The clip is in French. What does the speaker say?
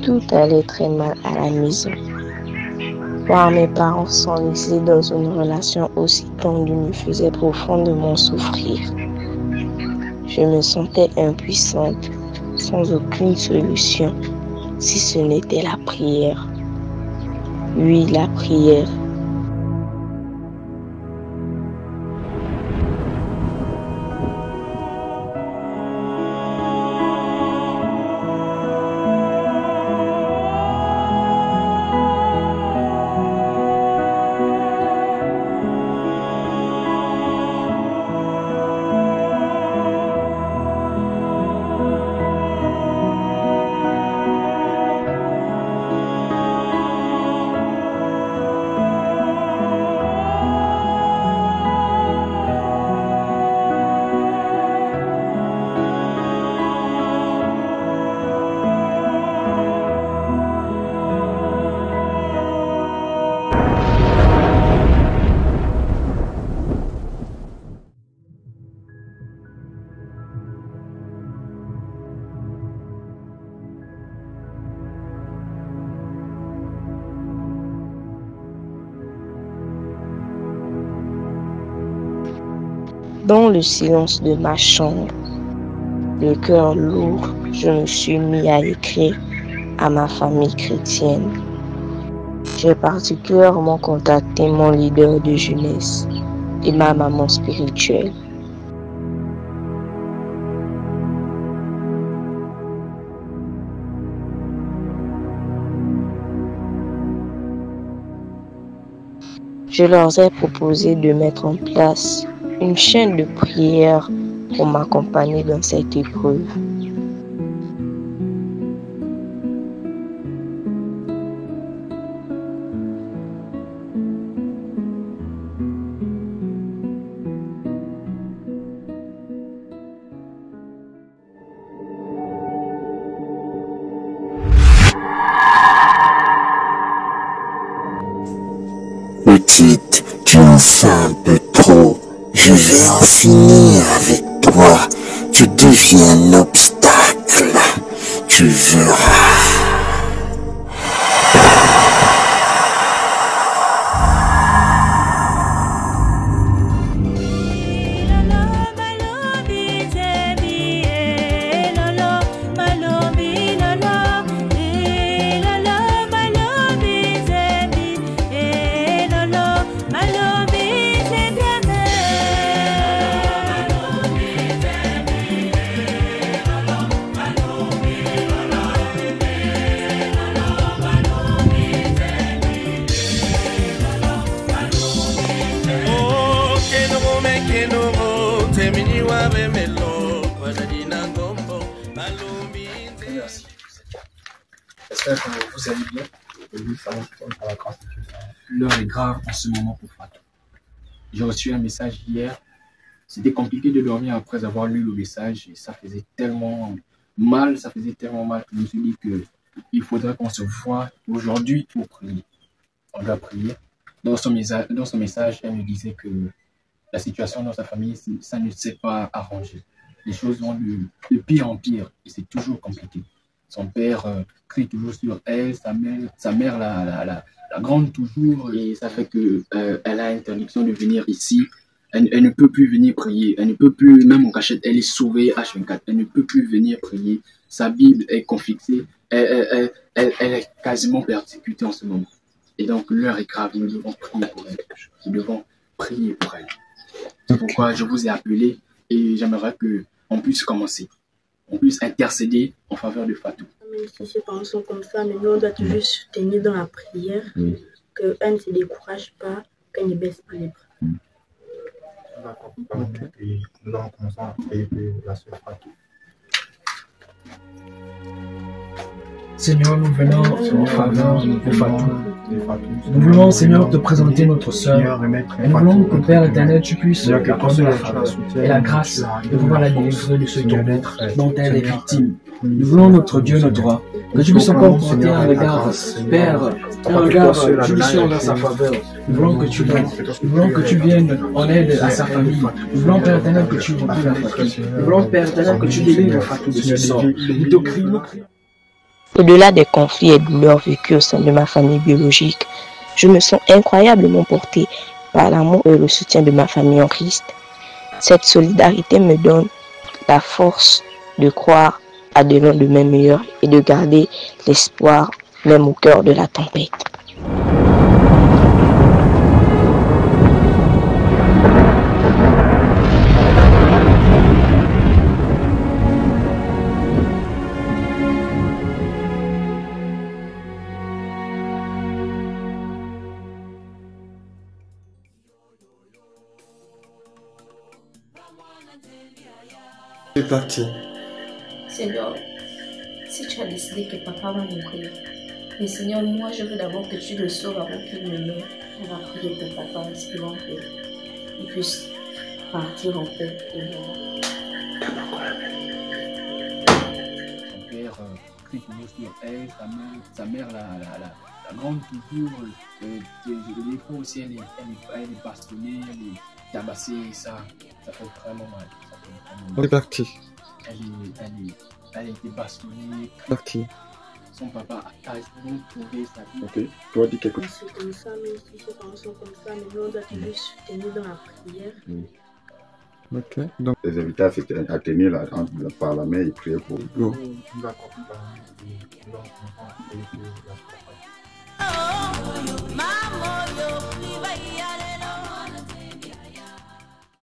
Tout allait très mal à la maison. Voir mes parents s'enliser dans une relation aussi tendue me faisait profondément souffrir. Je me sentais impuissante, sans aucune solution, si ce n'était la prière. Oui, la prière. Dans le silence de ma chambre, le cœur lourd, je me suis mis à écrire à ma famille chrétienne. J'ai particulièrement contacté mon leader de jeunesse et ma maman spirituelle. Je leur ai proposé de mettre en place une chaîne de prière pour m'accompagner dans cette épreuve. Petite, tu en fais un peu trop. Je vais en finir avec toi. Tu deviens un obstacle. Tu verras. Merci. J'espère que vous allez bien. L'heure est grave en ce moment pour Fatou. J'ai reçu un message hier. C'était compliqué de dormir après avoir lu le message et ça faisait tellement mal, que je me suis dit qu'il faudrait qu'on se voie aujourd'hui pour prier. On doit prier. Dans son message, elle me disait que la situation dans sa famille, ça ne s'est pas arrangé. Les choses vont de pire en pire et c'est toujours compliqué. Son père crie toujours sur elle, sa mère la gronde toujours et ça fait qu'elle a interdiction de venir ici. Elle ne peut plus venir prier, elle ne peut plus, même en cachette, elle est sauvée H24, elle ne peut plus venir prier. Sa Bible est confixée, elle est quasiment persécutée en ce moment. Et donc l'heure est grave, nous devons prier pour elle. Nous devons prier pour elle. C'est pourquoi je vous ai appelé et j'aimerais qu'on puisse commencer. On puisse intercéder en faveur de Fatou. Si ses parents sont comme ça, mais nous on doit toujours soutenir dans la prière, qu'elle ne se décourage pas, qu'elle ne baisse pas les bras. D'accord. Et nous allons commencer à prier pour la sœur Fatou. Seigneur, nous venons en faveur de Fatou. Nous voulons, Seigneur, te présenter notre sœur. Et nous voulons que, Père éternel, tu puisses accorder la faveur et la grâce de pouvoir la délivrer de ce tourment dont elle est victime. Nous voulons, notre Dieu, notre roi, que tu puisses encore porter un regard, Père, un regard judicieux envers sa faveur. Nous voulons que tu viennes en aide à sa famille. Nous voulons, Père éternel, que tu délivres Fatou. Nous voulons, Père éternel, que tu délivres Fatou de ce sort. Nous te crions. Au-delà des conflits et douleurs vécus au sein de ma famille biologique, je me sens incroyablement portée par l'amour et le soutien de ma famille en Christ. Cette solidarité me donne la force de croire à de lendemains meilleurs et de garder l'espoir même au cœur de la tempête. C'est parti. Seigneur, si tu as décidé que papa va mourir, mais Seigneur, moi je veux d'abord que tu le sauves avant qu'il ne meure. On va prier pour papa, espérant qu'il puisse partir en paix et mourir. Son père crie toujours sur elle, sa mère la grande toujours. Des fois aussi, elle est bastonnée, elle est tabassée, ça fait vraiment mal. On est parti. Elle a été bastonnée. Parti. Son papa a quasiment trouvé sa vie. Ok. Tu vas dire quelque chose. C'est comme ça, même si ses parents sont comme ça, mais nous, on doit toujours soutenir dans la prière. Ok. Donc, Les invités à tenir par la main et prier pour eux. go. On va continuer.